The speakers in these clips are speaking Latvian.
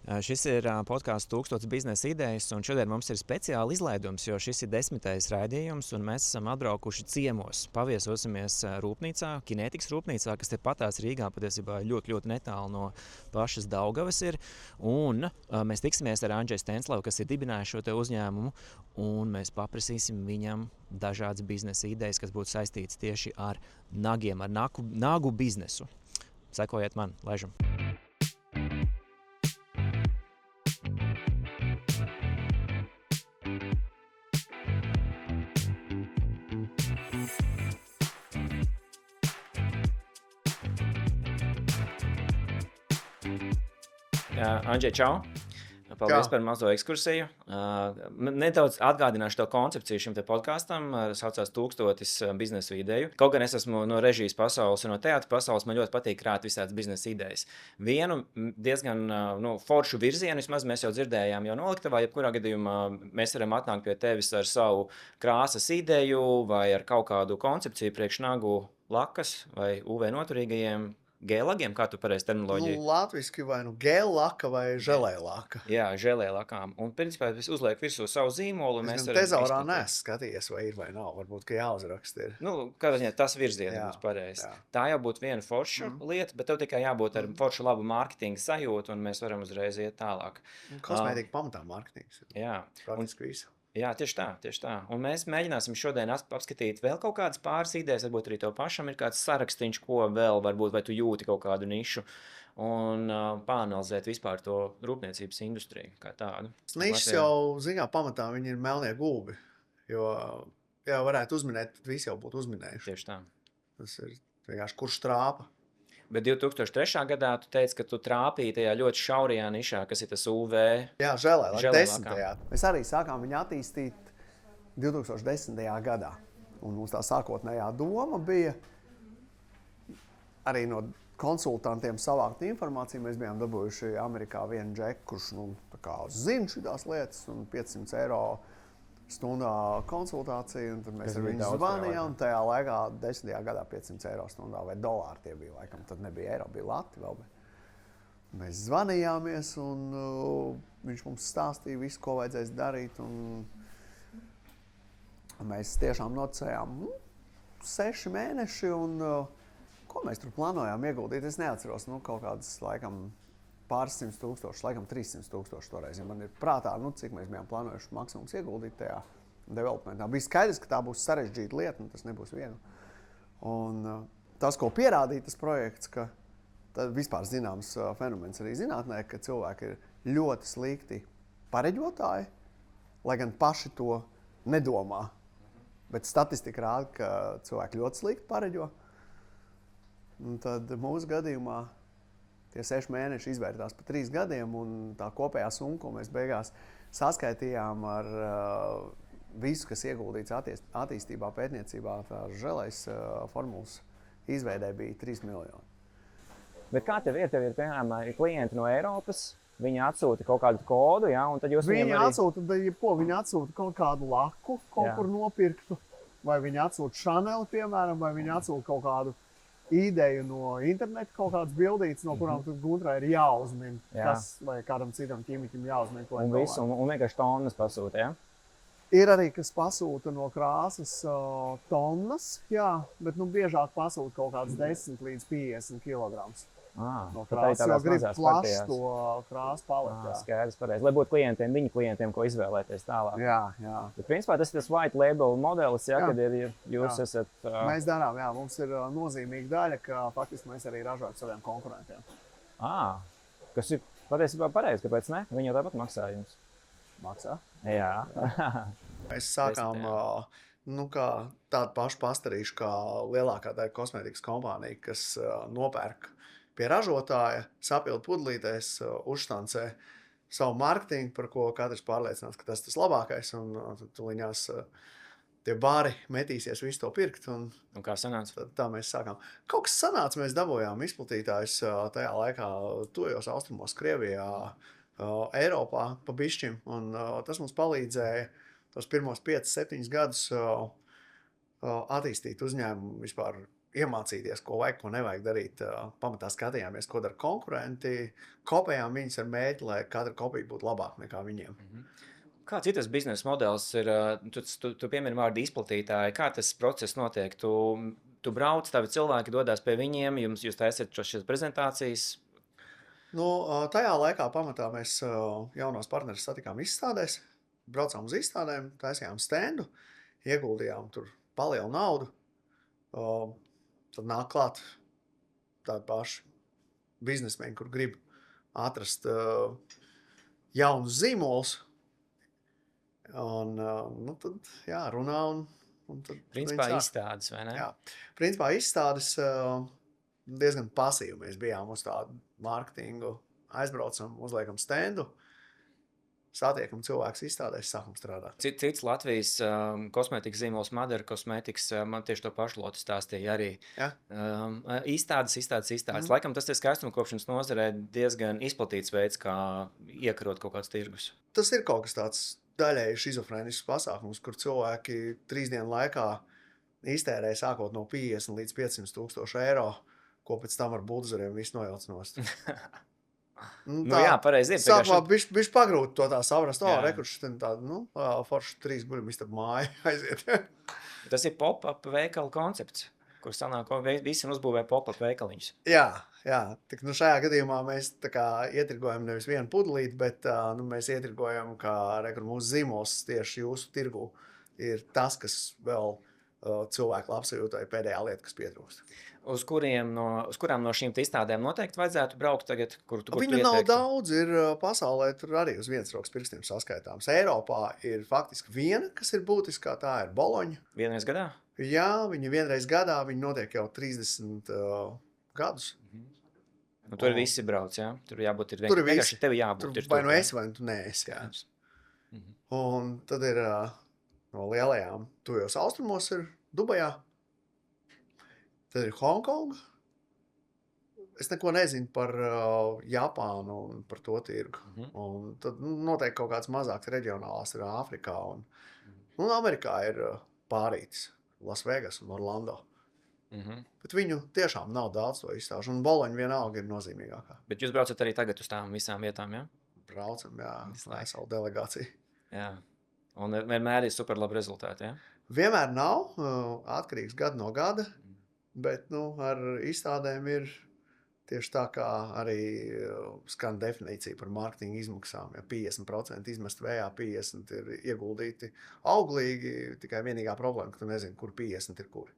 Šis ir podkāsts 1000 biznesa idejas, un šodien mums ir speciāli izlaidums, jo šis ir 10. raidījums, un mēs esam atbraukuši ciemos. Paviesosimies rūpnīcā, Kinētikas rūpnīcā, kas te patās Rīgā patiesībā ļoti, ļoti netālu no pašas Daugavas ir. Un mēs tiksimies ar Andžeju Stenslavu, kas ir dibinājis šo te uzņēmumu, un mēs paprasīsim viņam dažādas biznesa idejas, kas būtu saistītas tieši ar nagiem, ar nagu biznesu. Sekojiet man, laižam! Andžej, čau! Paldies par mazo ekskursiju. Nedaudz atgādināšu to koncepciju šim te podkastam. Saucās 1000 biznesa ideju. Kaut gan es esmu no režijas pasaules un no teātra pasaules, man ļoti patīk krāt visādas biznesa idejas. Vienu diezgan foršu virzienu, vismaz mēs jau dzirdējām jau noliktavā, jebkurā gadījumā mēs varam atnākt pie tevis ar savu krāsas ideju vai ar kaut kādu koncepciju priekš nagu lakas vai UV noturīgajiem gēlagiem, kā tu pareizi terminoloģiju? Latviski vai gēllaka vai želēlaka. Jā, želēlakām. Un principā es uzlieku virsū savu zīmolu. Es tezaurā neesmu skatījies, vai ir vai nav. Varbūt, ka jāuzraksta ir. Kādā ziņā tas virziens būs pareizi. Tā jau būtu viena forša lieta, bet tev tikai jābūt ar foršu labu mārketinga sajūtu, un mēs varam uzreiz iet tālāk. Kosmētika pamatā mārketings. Jā. Praktiski visu. Jā, tieši tā. Un mēs mēģināsim šodien apskatīt vēl kaut kādas pāris idejas, varbūt arī tev pašam ir kāds sarakstīns, ko vēl varbūt, vai tu jūti kaut kādu nišu, un pāanalizēt vispār to rūpniecības industriju kā tādu. Nišas jau, ziņā, pamatā viņi ir melnie gulbi, jo, ja varētu uzminēt, tad visi jau būtu uzminējuši. Tieši tā. Tas ir vienkārši kurš trāpa. Bet 2003. gadā tu teici, ka tu trāpīji tajā ļoti šaurajā nišā, kas ir tas UV. Jā, želēlaka 10. Mēs arī sākām viņu attīstīt 2010. gadā. Un mums tā sākotnējā doma bija arī no konsultantiem savākt informāciju. Mēs bijām dabūjuši Amerikā vienu džeku, kurš zina šitās lietas, un 500 eiro stundā konsultācija, un tad mēs ar viņu zvanījām, un tajā laikā 10. gadā 500 eiro stundā vai dolāri tie bija, laikam, tad nebija eiro, bija lati vēl. Mēs zvanījāmies, un viņš mums stāstīja visu, ko vajadzēs darīt, un mēs tiešām nocējām 6 mēneši, un ko mēs tur plānojām ieguldīt, es neatceros, kaut kādas, laikam, pāris 100 000, laikam 300 000 toreiz. Ja man ir prātā, cik mēs bijām plānojuši maksimums ieguldīt tajā developmentā. Bija skaidrs, ka tā būs sarežģīta lieta, un tas nebūs viegli. Un tas, ko pierādīja tas projekts, ka tad vispār zināms fenomens arī zinātnē, ka cilvēki ir ļoti slikti pareģotāji, lai gan paši to nedomā. Bet statistika rāda, ka cilvēki ļoti slikti pareģo. Un tad mūsu gadījumā tie 6 mēneši izvērtās pa 3 gadiem, un tā kopējā summa, ko mēs beigās saskaitījām ar visu, kas ieguldīts attīstībā, pētniecībā, tā želais formulas izveidē bija 3 miljoni. Bet kā tev ir? Tev ir, piemēram, klienti no Eiropas, viņi atsūta kaut kādu kodu, ja, un tad jūs viņi atsūta kaut kādu laku, kaut kur nopirktu, vai viņi atsūta Chanel, piemēram, vai viņi atsūta kaut kādu ideju no interneta, kaut kādas bildītes, no kurām Guntrai ir jāuzmin, kas, vai kādam citam ķīmiķim jāuzmin. Un vienkārši tonnas pasūta, ja? Ir arī, kas pasūta no krāsas tonnas, jā, bet biežāk pasūta kaut kāds 10 līdz 50 kilograms. No krāsas, jo grib plaši to krāsu paleti. Skaidrs, pareizi. Lai būtu viņu klientiem, ko izvēlēties tālāk. Jā. Bet principā tas ir tas white label modelis, ja, kad jūs esat... Mēs darām, jā. Mums ir nozīmīga daļa, ka faktiski mēs arī ražojam saviem konkurentiem. Kas ir patiesībā pareizi, kāpēc ne? Viņi jau tāpat maksā jums. Maksā? Jā. Mēs sākām kā tādu pašu pastarīšu kā lielākā daļa kosmētikas kompānija, kas nopērk pie ražotāja, sapildu pudlītēs, uzštancē savu mārketingu, par ko katrs pārliecināts, ka tas ir tas labākais, un tad tuliņās tie bāri metīsies visu to pirkt. Un kā sanāca? Tā mēs sākām. Kaut kas sanāca, mēs dabūjām izplatītājus tajā laikā tuvajos austrumos, Krievijā, Eiropā pa bišķim, un tas mums palīdzēja tos pirmos 5-7 gadus attīstīt uzņēmumu vispār iemācīties, ko vajag, ko nevajag darīt. Pamatā skatījāmies, ko dara konkurenti, kopējām viņus ar mērķi, lai katra kopija būtu labāka nekā viņiem. Kāds ir tas biznesa modelis? Tu piemēri vārdu izplatītāji. Kā tas process notiek? Tu brauc, tavi cilvēki dodas pie viņiem, jūs taisat šīs prezentācijas. Tajā laikā pamatā mēs jaunos partnerus satikām izstādēs, braucām uz izstādēm, taisījām standu, ieguldījām tur palielu naudu. Tad nāk klāt tādi paši biznesmeni, kur grib atrast jaunus zīmolus. Un tad, runā un tad... Principā izstādes, vai ne? Jā, principā izstādes diezgan pasīvi. Mēs bijām uz tādu mārketingu, aizbraucam, uzliekam standu, satiekam cilvēkus izstādēs, sākam strādāt. Cits Latvijas kosmētikas zīmols Madara Cosmetics, man tieši to pašu Lotu stāstīja arī. Ja? Izstādes. Laikam tas ir skaistumkopšanas nozarē diezgan izplatīts veids, kā iekarot kaut kādus tirgus. Tas ir kaut kas tāds daļēji šizofrēnisks pasākums, kur cilvēki 3 dienu laikā iztērē sākot no 50 līdz 500 000 eiro, ko pēc tam ar buldozeriem visu nojauc nost. Jā, pareizi ir. Sākumā bišķi pagrūti to tā saprast. Rekurš tādu, forši 3 guļam iztab māju aiziet. Tas ir pop-up veikalu koncepts, kur sanāk, visi uzbūvē pop-up veikaliņus. Jā. Tik, šajā gadījumā mēs tā kā ietirgojam nevis vienu pudelīti, bet mēs ietirgojam, ka mūsu zīmols tieši jūsu tirgu ir tas, kas vēl cilvēku labsajūtai pēdējā lieta, kas pietrūkst. Uz kurām no šīm izstādēm noteikti vajadzētu braukt tagad, kur tu Viņu nav daudz, ir pasaulē tur arī uz vienas rokas pirkstiem saskaitāms. Eiropā ir faktiski viena, kas ir būtiskā, tā ir Boloņa. Vienreiz gadā? Jā, viņi vienreiz gadā, viņi notiek jau 30 gadus. Tur visi brauc, jā? Tur jābūt ir vienkārši tev jābūt. Tur vai nu esi, vai tu neesi, jā. Un tad ir no lielajām tuvajos austrumos ir Dubajā. Tad ir Hongkonga. Es neko nezinu par Japānu un par to tirgu. Un tad noteikti kaut kāds mazāks reģionālās ir Āfrikā. Un Amerikā ir pārītis Las Vegas un Orlando. Bet viņu tiešām nav daudz to izstāžu. Un Boloņa vienalga ir nozīmīgākā. Bet jūs braucat arī tagad uz tām visām vietām, jā? Braucam, jā. Veselu delegāciju. Jā. Un vienmēr ir super labi rezultāti, jā? Vienmēr nav. Atkarīgs gadu no gada. Bet ar izstādēm ir tieši tā, kā arī skan definīcija par mārketinga izmaksām. Ja 50% izmest vējā, 50% ir ieguldīti auglīgi. Tikai vienīgā problēma, ka tu nezini, kur 50 ir kuri.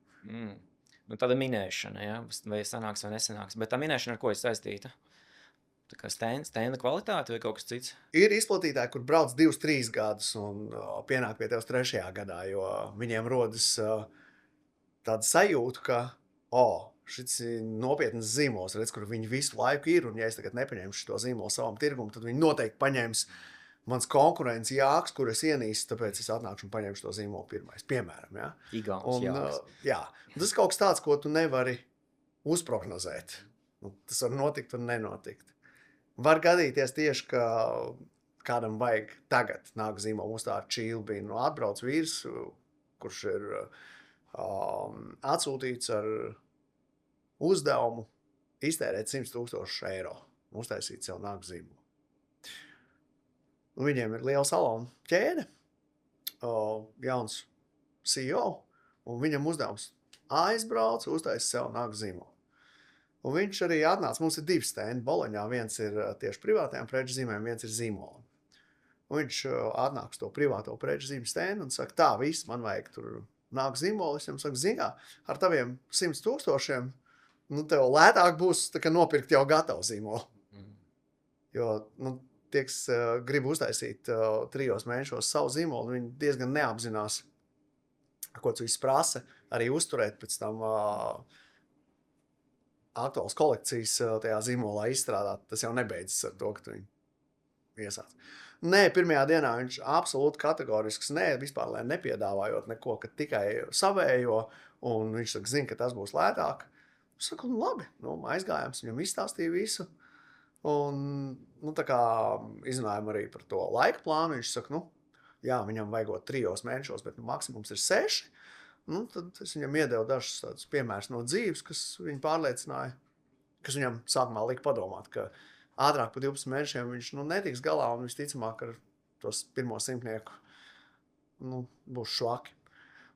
Tāda minēšana, ja? Vai sanāks vai nesanāks. Bet tā minēšana ar ko ir saistīta? Tā kā stenda kvalitāte vai kaut kas cits? Ir izplatītāji, kur brauc 2-3 gadus un pienāk pie tevis 3. gadā, jo viņiem rodas tāda sajūta, ka šis ir nopietnas zīmols, redz, kur viņi visu laiku ir, un ja es tagad nepaņemšu šo zīmolu savam tirgumam, tad viņi noteikti paņems mans konkurents Jāks, kur es ienīstu, tāpēc es atnākšu un paņemšu to zīmolu pirmais, piemēram. Ja? Igauns Jāks. Jā, un tas ir kaut kas tāds, ko tu nevari uzprognozēt. Tas var notikt un nenotikt. Var gadīties tieši, ka kādam vajag tagad nāk zīmolu uzstāt čīlbīnu. Atbrauc vīrs, kurš ir atsūtīts ar uzdevumu iztērēt 100 000 eiro. Uztaisīt sev nāk zīmolu. Viņiem ir liela salona ķēde, jauns CEO, un viņam uzdevums aizbrauc, uztaisīt sev nāk zīmolu. Un viņš arī atnāca, mums ir 2 stendi Boloņā, viens ir tieši privātajām preču zīmēm, viens ir zīmolam. Un viņš atnāks to privāto preču zīmu stendi un saka, tā, viss, man vajag tur nāk zīmoli. Es viņam saku, zinā, ar taviem 100 000, tev lētāk būs tā, ka nopirkt jau gatavu zīmolu. Jo, tie, kas grib uztaisīt 3 mēnešos savu zīmolu, viņi diezgan neapzinās, ko tas viss prasa, arī uzturēt pēc tam aktuāls kolekcijas tajā zīmolā izstrādāt. Tas jau nebeidzas ar to, ka tu viņu iesāc. Nē, pirmajā dienā viņš absolūti kategorisks, vispār nepiedāvājot neko, ka tikai savējo, un viņš saka, zina, ka tas būs lētāk. Es saku, labi, aizgājām, viņam izstāstīja visu. Un, tā kā izrunājām arī par to laika plānu, viņš saka, jā, viņam vajagot 3 mēnešos, bet maksimums ir 6. Nu, tad es viņam iedevu dažus tādus piemērus no dzīves, kas viņu pārliecināja, kas viņam sākumā lika padomāt, ka ātrāk par 12 mēnešiem viņš netiks galā un visticamāk ar tos pirmo 100 būs švaki.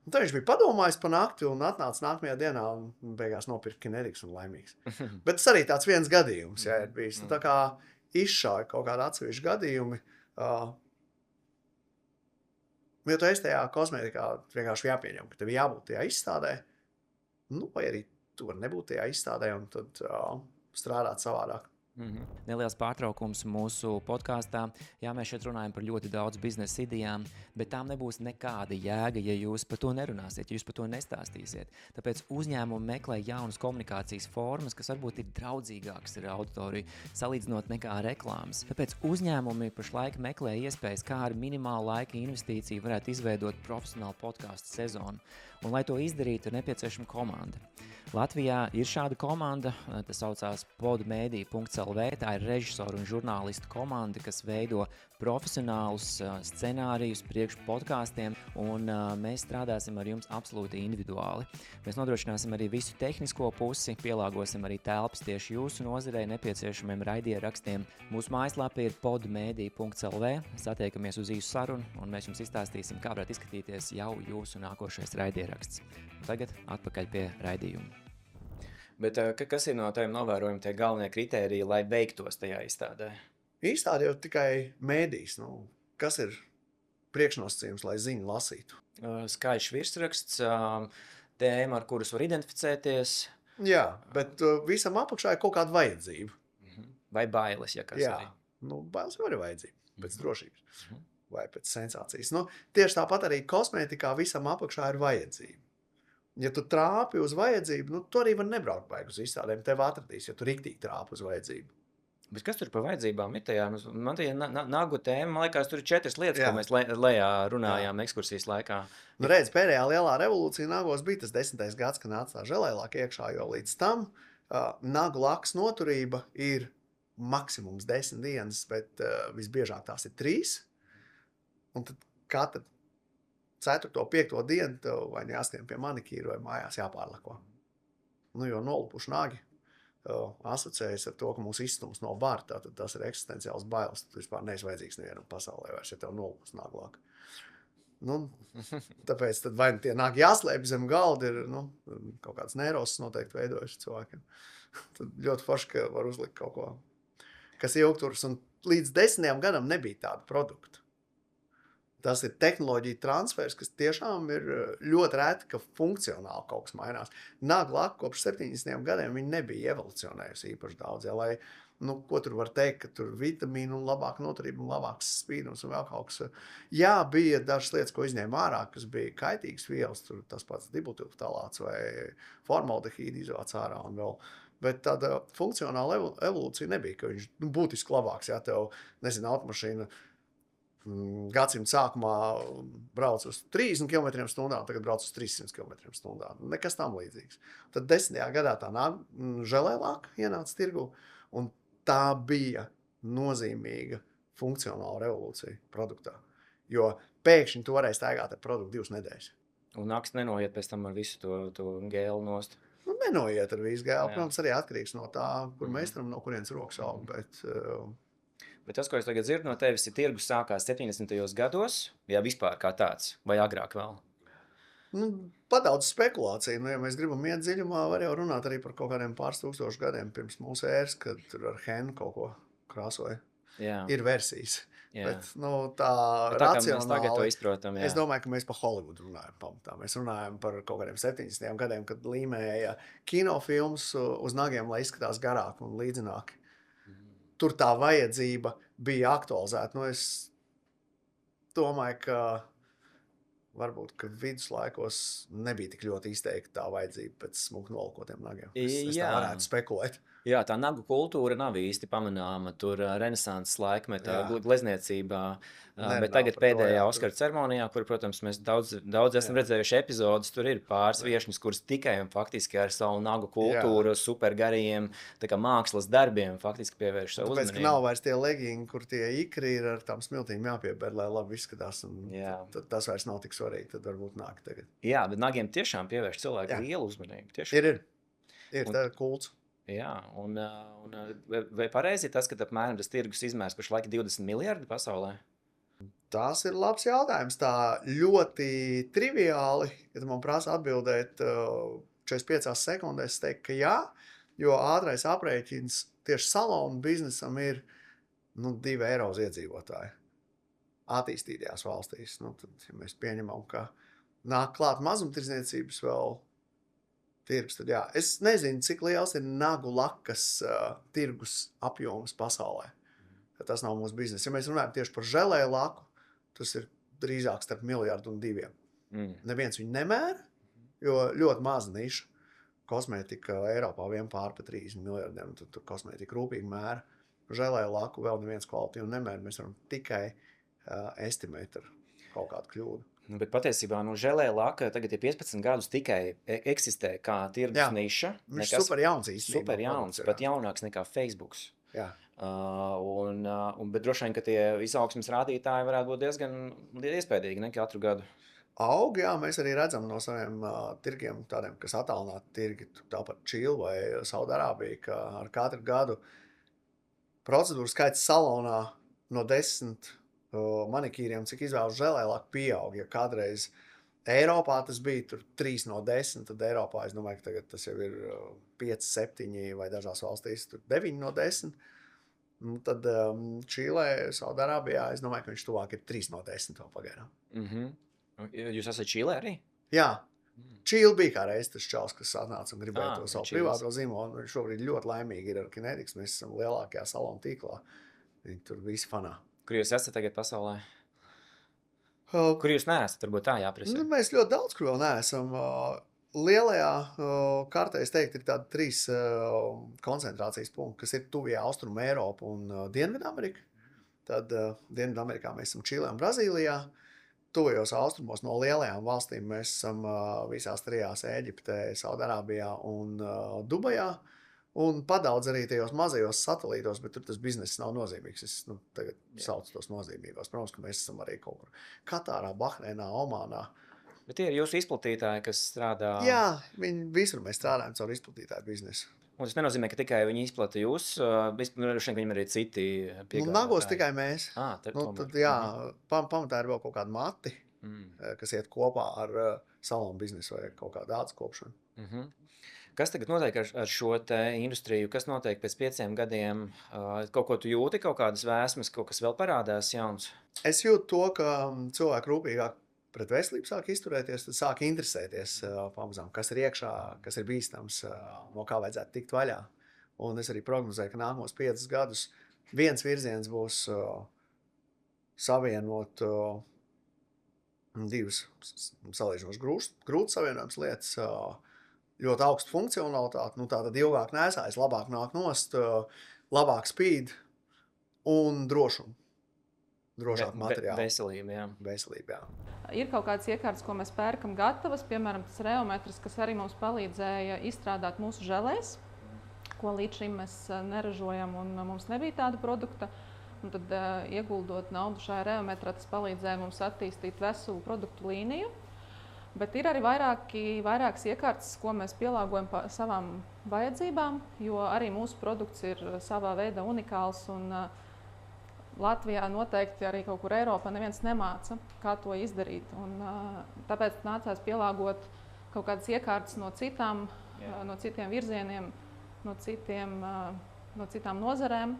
Un tad viņš bija padomājis pa nakti un atnāca nākamajā dienā un beigās nopirka kinetikas un laimīgs. Bet tas arī tāds viens gadījums, ja ir bijis. Tā kā izšāja kaut kādi atsevišķi gadījumi, jo tu esi tajā kosmētikā vienkārši jāpieņem, ka tev jābūt tajā izstādē, vai arī tu vari nebūt tajā izstādē un tad strādāt savādāk. Neliels pārtraukums mūsu podkāstā. Jā, mēs šeit runājam par ļoti daudz biznesa idejām, bet tām nebūs nekāda jēga, ja jūs par to nerunāsiet, ja jūs par to nestāstīsiet. Tāpēc uzņēmumi meklē jaunas komunikācijas formas, kas varbūt ir draudzīgākas ar auditoriju, salīdzinot nekā reklāmas. Tāpēc uzņēmumi pašlaik meklē iespējas, kā ar minimālu laika investīciju varētu izveidot profesionālu podkāstu sezonu. Un, lai to izdarītu, ir nepieciešama komanda. Latvijā ir šāda komanda, tas saucās podmedia.lv, tā ir režisoru un žurnālistu komanda, kas veido profesionālus scenārijus priekš podkāstiem, un mēs strādāsim ar jums absolūti individuāli. Mēs nodrošināsim arī visu tehnisko pusi, pielāgosim arī telpas tieši jūsu nozarei nepieciešamiem raidierakstiem. Mūsu mājaslapa ir podmedia.lv, satiekamies uz īsu sarunu, un mēs jums izstāstīsim, kā varētu izskatīties jau jūsu nākošais raidieraksts. Tagad atpakaļ pie raidījuma. Bet kas ir no tiem novērojumiem tie galvenie kritēriji, lai beigtos tajā izstādē? Izstādē jau tikai mēdīs. Kas ir priekšnosacījums, lai ziņu lasītu? Skaļš virsraksts, tēma, ar kuras var identificēties. Jā, bet visam apakšā ir kaut kāda vajadzība. Vai bailes, ja kas arī? Bailes jau ir vajadzība pēc drošības vai pēc sensācijas. Tieši tāpat arī kosmētikā visam apakšā ir vajadzība. Ja tu trāpi uz vajadzību, tu arī var nebraukt baigi uz izstādēm, tev atradīs, ja tu riktīgi trāpi uz vajadzību. Bet kas tur par vajadzībām ir tajā? Man tajā nagu tēma, man liekas, tur ir 4 lietas, ko mēs lejā runājām ekskursijas laikā. Redz, pēdējā lielā revolūcija nagos bija tas 10. gads, kad nāca tā želēlaka iekšā, jo līdz tam nagu lakas noturība ir maksimums 10 dienas, bet visbiežāk tās ir 3. Un tad katra 4. 5. dienu tev vai jāskrien pie manikīra vai mājās jāpārlako. Jo nolupuši nagi asociējas ar to, ka mūsu izstums no bara, tātad tas ir eksistenciāls bailes. Tu vispār neesi vajadzīgs nevienam pasaulē vairs, ja tev nolupus naglāk. Tāpēc tad vai tie nagi jāslēp zem galda, ir kaut kāds neiroses noteikti veidojuši cilvēkiem. Tad ļoti forši, ka var uzlikt kaut ko, kas ilgturs. Un līdz 10. gadam nebija tādu produktu. Tas ir tehnoloģija transfers, kas tiešām ir ļoti reti, ka funkcionāli kaut kas mainās. Naglaka kopš 70. gadiem viņi nebija evolucionējusi īpaši daudz. Ja, lai, ko tur var teikt, ka tur vitamīnu un labāka noturība un labāks spīdums un vēl kaut kas. Jā, bija dažas lietas, ko izņēma ārā, kas bija kaitīgas vielas, tur tas pats dibutilftalāts vai formaldehīdi izvāc ārā un vēl. Bet tāda funkcionāla evolūcija nebija, ka viņš būtiski labāks. Ja tev, automašīna gadsimta sākumā brauc uz 30 km/h, tagad brauc uz 300 km/h. Nekas tam līdzīgs. Tad 10. gadā tā želēlaka ienāca tirgu, un tā bija nozīmīga funkcionāla revolūcija produktā. Jo pēkšņi tu varēji staigāt ar produktu 2 nedēļas. Un nakts nenoiet pēc tam ar visu to gēlu nost? Nenoiet ar visu gēlu. Protams, arī atkarīgs no tā, kur meistaram, no kurienes rokas aug, Bet tas, ko es tagad dzirdu no tevis, ir tirgus sākās 70. gados, ja vispār kā tāds, vai agrāk vēl? Padaudz spekulāciju. Ja mēs gribam iet dziļumā, var jau runāt arī par kaut kādiem pāris tūkstošu gadiem pirms mūsu ēras, kad tur ar henu kaut ko krāsoja. Jā. Ir versijas. Jā. Bet tā racionāli, mēs tagad to izprotam. Jā. Es domāju, ka mēs par Holivudu runājam pamatā. Mēs runājam par kaut kādiem 70. gadiem, kad līmēja kinofilms uz nagiem, lai izskatās garāk un līdzināk. Tur tā vajadzība bija aktualizēta. Es domāju, ka varbūt, ka viduslaikos nebija tik ļoti izteikta tā vajadzība pēc smuki nolakotiem nagiem. Es tā varētu spekulēt. Jā, tā nagu kultūra nav īsti pamanāma. Tur renesanses laikmetā, glezniecībā. Bet tagad pēdējā Oskara ceremonijā, kur, protams, mēs daudz esam redzējuši epizodus, tur ir pāris viešņas, kuras tikai un faktiski ar savu nagu kultūru, super gariem mākslas darbiem faktiski pievērš savu uzmanību. Tāpēc, ka nav vairs tie legging, kur tie ikri ir ar tām smiltīm jāpieber, lai labi izskatās. Tas vairs nav tik svarīgi, tad varbūt nāk tagad. Jā, bet nagiem tiešām pievērš cilvēku lielu uzmanību. Tiešām. Ir tā kults. Jā, un vai pareizi tas, ka apmēram tas tirgus izmērs pašlaik 20 miljardi pasaulē? Tas ir labs jautājums. Tā ļoti triviāli, ja man prasa atbildēt 45 sekundēs, es teiktu, ka jā, jo ātrais aprēķins tieši salonu biznesam ir 2 eiro uz iedzīvotāju attīstītajās valstīs. Tad, ja mēs pieņemam, ka nāk klāt mazumtirdzniecības vēl tirgus, tad jā. Es nezinu, cik liels ir nagu lakas tirgus apjoms pasaulē. Tas nav mūsu biznesa. Ja mēs runājam tieši par želēju laku, tas ir drīzāk starp 1 miljardu un 2. Neviens viņu nemēra, jo ļoti maza niša. Kosmētika Eiropā vien pār pa 30 miljardiem, tad kosmētika rūpīgi mēra. Želēju laku vēl neviens kvalitīvi nemēra. Mēs varam tikai estimēt ar kaut kādu kļūdu. Bet patiesībā želēja laka tagad 15 gadus tikai eksistē kā tirgus niša. Viņš super jauns īstenībā. Super jauns, pat jaunāks nekā Facebooks. Jā. Bet droši vien, ka tie izaugsmes rādītāji varētu būt diezgan iespējīgi, ne katru gadu. Aug, jā, mēs arī redzam no saviem tirgiem, tādiem, kas attālināti tirgi, tāpat Čīla vai Saudarābija, ka ar katru gadu procedūru skaits salonā no 10 manikīriem, cik izvēlas želēlāk pieaug. Ja kādreiz Eiropā tas bija 3 no 10, tad Eiropā es domāju, ka tagad tas jau ir 5, 7 vai dažās valstīs 9 no 10. Tad Čīlē, Saudarābijā, es domāju, ka viņš tuvāk ir 3 no 10 vēl pagaidām. Jūs esat Čīlē arī? Jā. Čīla bija kā reiz tas čals, kas atnāca un gribēja to savu privāto zīmolu. Viņš šobrīd ļoti laimīgi ir ar Kinetics. Mēs esam lielākajā salonu tīklā. Viņi tur visi fanā. Kur jūs esat tagad pasaulē? Kur jūs neesat? Varbūt tā jāprasa. Mēs ļoti daudz, kur vēl neesam. Lielajā kartē, es teiktu, ir tādi 3 koncentrācijas punkti, kas ir tuvie Austrumu Eiropa un Dienvidamerika. Tad Dienvidamerikā mēs esam Čīlē un Brazīlijā. Tuvajos austrumos no lielajām valstīm mēs esam visās 3 Ēģiptē, Saudarābijā un Dubajā. Un padaudz arī tajos mazajos satelītos, bet tur tas bizness nav nozīmīgs. Es tagad saucu tos nozīmīgos. Protams, ka mēs esam arī kaut kur Katārā, Bahreinā, Omānā. Bet tie ir jūsu izplatītāji, kas strādā? Jā, visur mēs strādājam caur izplatītāju biznesu. Un tas nenozīmē, ka tikai viņi izplata jūs, viņiem arī citi piegādātāji. Nagos tikai mēs. Tad, jā, pamatā ir vēl kaut kādi mati, kas iet kopā ar salonu biznesu vai kaut kādu ādas kopšanu. Kas tagad notiek ar šo te industriju? Kas notiek pēc 5 gadiem? Kaut ko tu jūti, kaut kādas vēsmas, kaut kas vēl parādās jauns? Es jūtu to, ka cilvēki rūpīgāk pret veselību sāk izturēties, tad sāk interesēties pamazām, kas ir iekšā, kas ir bīstams, no kā vajadzētu tikt vaļā. Un es arī prognozēju, ka nākamos 5 gadus viens virziens būs savienot 2 salīdzinoši grūti savienojums lietas, ļoti augstu funkcionalitāti, tātad ilgāk nēsājas, labāk nāk nost, labāk spīd un drošumu. Drošāk materiāli. Veselība, jā. Ir kaut kādas iekārtas, ko mēs pērkam gatavas, piemēram, tas reometrs, kas arī mums palīdzēja izstrādāt mūsu želēs, ko līdz šim mēs neražojam un mums nebija tāda produkta. Un tad, ieguldot naudu šajā reometrā, tas palīdzēja mums attīstīt veselu produktu līniju. Bet ir arī vairākas iekārtas, ko mēs pielāgojam savām vajadzībām, jo arī mūsu produkts ir savā veidā unikāls. Un Latvijā noteikti arī kaut kur Eiropā neviens nemāca, kā to izdarīt. Un tāpēc nācās pielāgot kaut kādas iekārtas no citiem virzieniem, no citām nozarēm,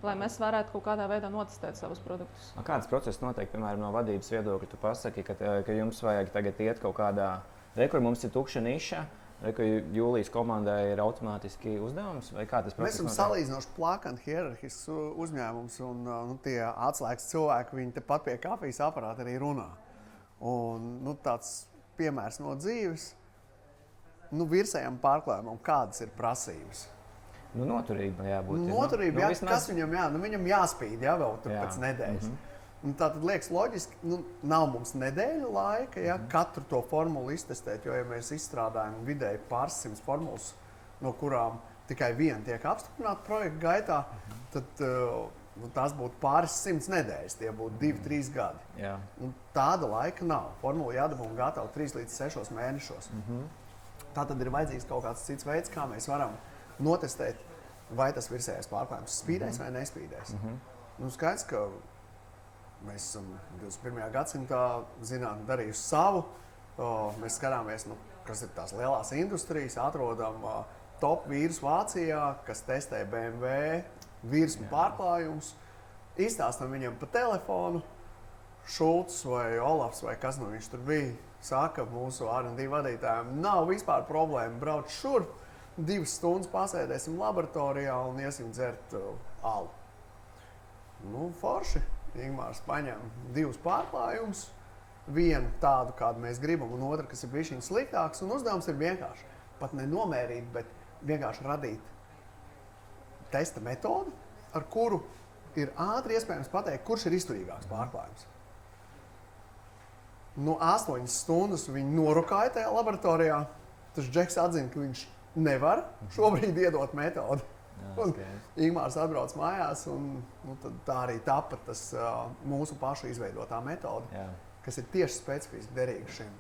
lai mēs varētu kaut kādā veidā notestēt savus produktus. Kāds process notiek, piemēram, no vadības viedokļa? Tu pasaki, ka jums vajag tagad iet kaut kādā, kur mums ir tukša niša, ka Jūlijas komandai ir automātiski uzdevums, vai kā tas process notiek? Mēs esam salīdzinoši plakani hierarhisks uzņēmums, un tie atslēgas cilvēki, viņi tepat pie kafijas aparāta arī runā. Un tāds piemērs no dzīves, virsējām pārklājumam, kādas ir prasības. Nu, noturība jābūt. Noturība, kas viņam jāspīd, vēl pēc nedēļas. Tātad liekas loģiski, nav mums nedēļu laika, katru to formulu iztestēt, jo, ja mēs izstrādājam vidēji pāris simts formulas, no kurām tikai viena tiek apstiprināta projekta gaitā, tad tās būtu pāris simts nedēļas, tie būtu 2-3 gadi. Tāda laika nav. Formula jādabūna gatava 3 līdz 6 mēnešos. Tātad ir vajadzīgs kaut kāds cits veids, kā mēs varam notestēt, vai tas virsējais pārklājums spīdēs vai nespīdēs. Skaidrs, ka mēs esam 21. gadsimtā zinātne darījuši savu. Mēs skatāmies, kas ir tās lielās industrijas, atrodam top vīrus Vācijā, kas testē BMW virsmu pārklājumus, izstāstam viņam pa telefonu, Šulcs vai Olafs vai kas viņš tur bija, saka mūsu R&D vadītājiem, nav vispār problēma, brauc šurp, 2 stundas pasēdēsim laboratorijā un iesim dzert alu. Forši. Ingmārs paņem 2 pārklājumus, vienu tādu, kādu mēs gribam, un otru, kas ir bišķiņ sliktāks, un uzdevums ir vienkārši. Pat nenomērīt, bet vienkārši radīt testa metodi, ar kuru ir ātri iespējams pateikt, kurš ir izturīgāks pārklājums. 8 stundas viņi norukāja tajā laboratorijā, tas Džeks atzina, ka viņš nevar šobrīd iedot metodi. Un Ingmārs atbrauc mājās, un tad tā arī tapa tas mūsu pašu izveidotā metode, kas ir tieši specifiski derīga šim.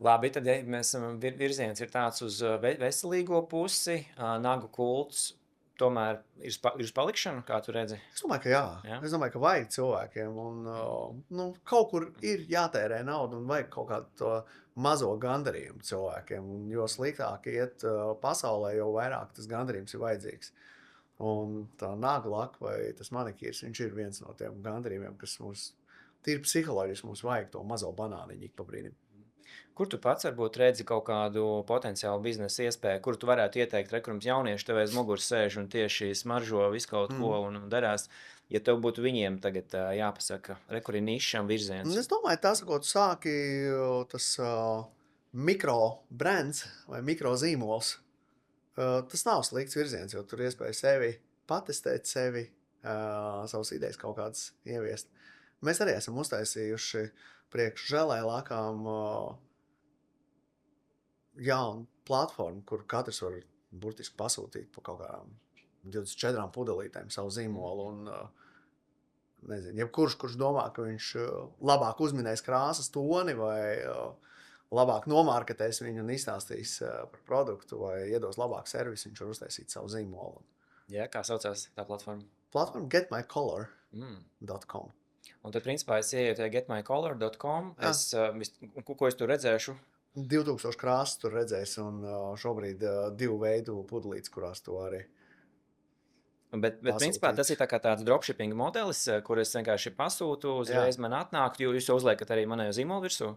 Labi, tad ja mēs virziens ir tāds uz veselīgo pusi, nagu kults tomēr ir uz palikšanu, kā tu redzi? Es domāju, ka jā. Es domāju, ka vajag cilvēkiem, un kaut kur ir jātērē nauda un vajag kaut kādu to mazo gandarījumu cilvēkiem, un jo sliktāk iet pasaulē, jo vairāk tas gandarījums ir vajadzīgs. Un tā naglaka vai tas manikīrs, viņš ir viens no tiem gandarījumiem, kas mums tīri psiholoģiski mums vajag to mazo banāniņu ik pa brīdim. Kur tu pats varbūt redzi kaut kādu potenciālu biznesa iespēju, kur tu varētu ieteikt, rekurums jaunieši tev aiz muguras sēž un tieši smaržo visu kaut ko un darās, ja tev būtu viņiem tagad jāpasaka, rekuri nišam virziens? Es domāju, tas, ko tu sāki, tas mikro brands vai mikro zīmols, tas nav slikts virziens, jo tur iespēja sevi patestēt, sevi, savas idejas kaut kādas ieviest. Mēs arī esam uztaisījuši priekš žēlēlākām jaunu platformu, kur katrs var burtiski pasūtīt pa kaut kādām 24 pudelītēm savu zīmolu. Un, nezinu, jebkurš domā, ka viņš labāk uzminēs krāsas toni vai labāk nomārketēs viņu un izstāstīs par produktu vai iedos labāku servisu, viņš var uztaisīt savu zīmolu. Jā, kā saucās tā platforma? Platforma getmycolor.com. Un tad, principā, es ieeju getmycolor.com. Ko es tur redzēšu? 2000 krāsas tur redzēs, un šobrīd 2 veidu pudelītes, kurās tu arī. Bet principā, tas ir tā kā tāds dropshipping modelis, kur es vienkārši pasūtu, uzreiz man atnāk, jo jūs uzliekat arī manējo zīmolu virsū?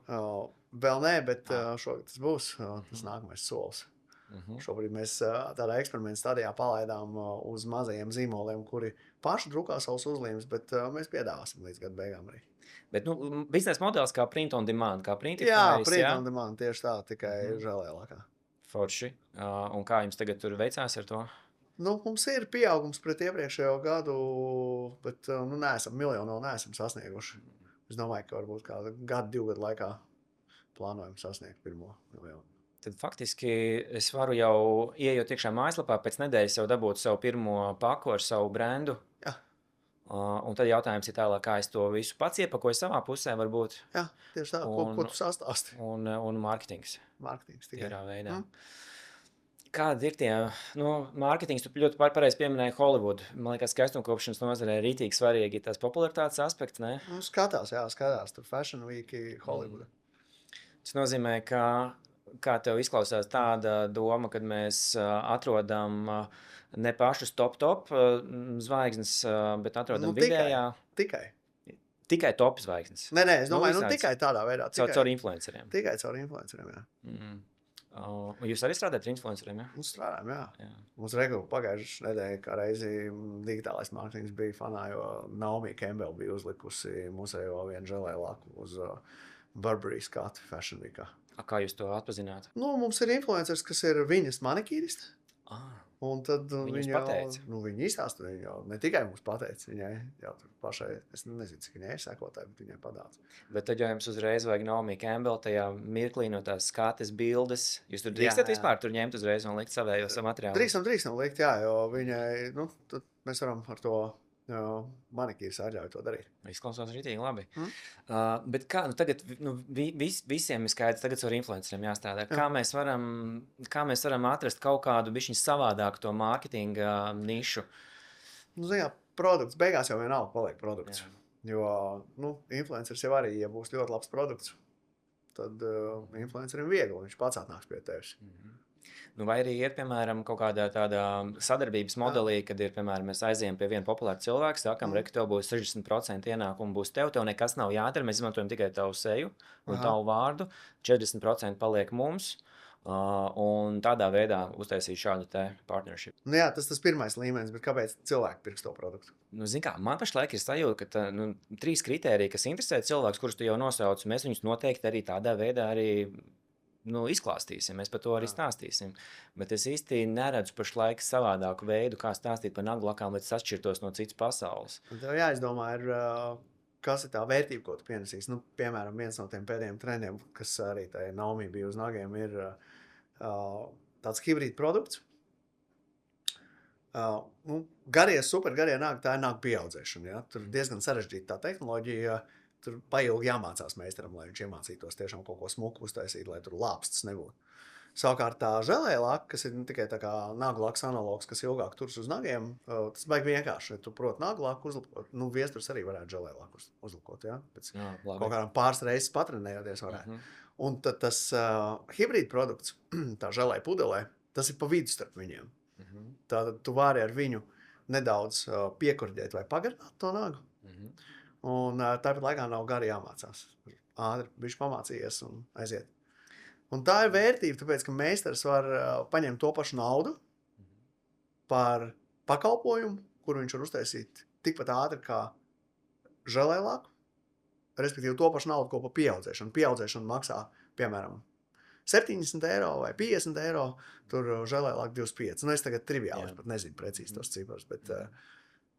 Vēl nē, bet šogad tas būs tas nākamais solis. Šobrīd mēs tādā eksperimenta stadijā palaidām uz mazajiem zīmoliem, kuri paši drukā savus uzlīmes, bet mēs piedāvāsim līdz gada beigām arī. Bet biznesa modelis kā print on demand, kā printifais, jā? Print on demand, tieši tā, tikai žēlēlākā. Forši. Un kā jums tagad tur veicās ar to? Mums ir pieaugums pret iepriekšējo gadu, bet miljonu vēl neesam sasnieguši. Es domāju, ka varbūt kādu gadu, 2 gadu laikā plānojam sasniegt 1 miljonu. Tad faktiski es varu jau iejot iekšā mājaslapā, pēc nedēļas jau dabūt savu pirmo paku ar savu brendu. Jā. Un tad jautājums ir tālāk, kā es to visu pats iepakoju savā pusē, varbūt. Jā, tieši tā, ko tu sastāsti. Un mārketings. Mārketings tikai. Tīrā veidā. Kādi ir tie, mārketings, tu ļoti pareizi pieminēji Holivudu. Man liekas, skaistumkopšanas nozarē rītīgi svarīgi ir tās popularitātes aspekts, ne? Skatās, tur Fashion Week, Holivuda. Tas nozīmē, ka kā tev izklausās tāda doma, kad mēs atrodam ne pašus top zvaigznes, bet atrodam vidējā? Tikai top zvaigznes? Nē, es domāju, tikai tādā veidā. Caur influenceriem? Tikai caur influenceriem, jā. Jūs arī strādājat ar influenceriem, jā? Mums strādājam, jā. Mums pagājušajā nedēļā kā reizi digitālais mārketings bija fanā, jo Naomi Campbell bija uzlikusi mūsējo vienu žēlēlāku uz Burberry skatu Fashion Weekā. Kā jūs to atpazināt? Mums ir influencers, kas ir viņas manikīristi. Un tad viņa izstāsta, viņa jau ne tikai mums pateica, viņai jau tur pašai, es nezinu, cik viņai ir sekotāji, bet viņai padāca. Bet tad jau jums uzreiz vajag Naomi Campbell tajā mirklī no tās skates bildes. Jūs tur drīkstat vispār tur ņemt uzreiz un likt savējo materiālu? Drīkstam likt, jā, jo viņai, tad mēs varam ar to manikīrs atļauj to darīt. Izklausās ritīgi labi. Bet kā, tagad visiem ir skaidrs, tagad ar influenceriem jāstrādā. Kā mēs varam atrast kaut kādu bišķiņu savādāku to mārketinga nišu? Produkts beigās jau vienalga paliek produkts. Jo, influenceris jau arī, ja būs ļoti labs produkts, tad influencerim viegli, viņš pats atnāks pie tevis. Vai arī ir, piemēram, kaut kādā tādā sadarbības modelī, kad ir, piemēram, mēs aizējam pie viena populāra cilvēka, sākam, ka tev būs 60% ienākumu, būs tev nekas nav jādara, mēs izmantojam tikai tavu seju un tavu vārdu, 40% paliek mums, un tādā veidā uztaisīt šādu te partnership. Jā, tas pirmais līmenis, bet kāpēc cilvēki pirks to produktu? Zin kā, man pašlaik ir sajūta, ka 3 kritēriji, kas interesē cilvēks, kurus tu jau nosauc, mēs viņus noteikti arī tādā veidā arī izklāstīsim, mēs par to arī stāstīsim. Bet es īsti neredzu pašlaik savādāku veidu, kā stāstīt par naglakām, lai tas atšķirtos no citas pasaules. Tev jāizdomā, kas ir tā vērtība, ko tu pienesīsi. Piemēram, viens no tiem pēdējiem trendiem, kas arī tai Naomi bija uz nagiem, ir tāds hibrīd produkts. Supergarie nagi, tā ir nagu pieaudzēšana. Ja? Tur diezgan sarežģīta tā tehnoloģija. Tur pailgi jāmācās meistaram, lai viņš iemācītos tiešām kaut ko smuku uztaisīt, lai tur lāpstas nebūtu. Savukārt tā želēja laka, kas ir tikai tā kā nagu laks analogs, kas ilgāk turas uz nagiem, tas baigi vienkārši. Ja tu proti nagu laku uzlakot, viesturs arī varētu želēja laku uzlakot, ja? Pēc kaut kādām pāris reizes patrenējoties varētu. Un tad tas hibrīd produkts, tā želēja pudelē, tas ir pa vidu starp viņiem. Tātad tu vari ar viņu nedaudz piekurģēt vai pagarināt to nagu. Un tāpat laikā nav gari jāmācās. Ātri bišķi pamācījies un aiziet. Un tā ir vērtība, tāpēc, ka meistars var paņemt to pašu naudu par pakalpojumu, kuru viņš var uztaisīt tikpat ātri kā želēlāku, respektīvi to pašu naudu, ko pa pieaudzēšanu. Pieaudzēšana maksā, piemēram, 70 eiro vai 50 eiro, tur želēlāk 25. Es tagad triviāli, pat nezinu precīzi tos cipars, bet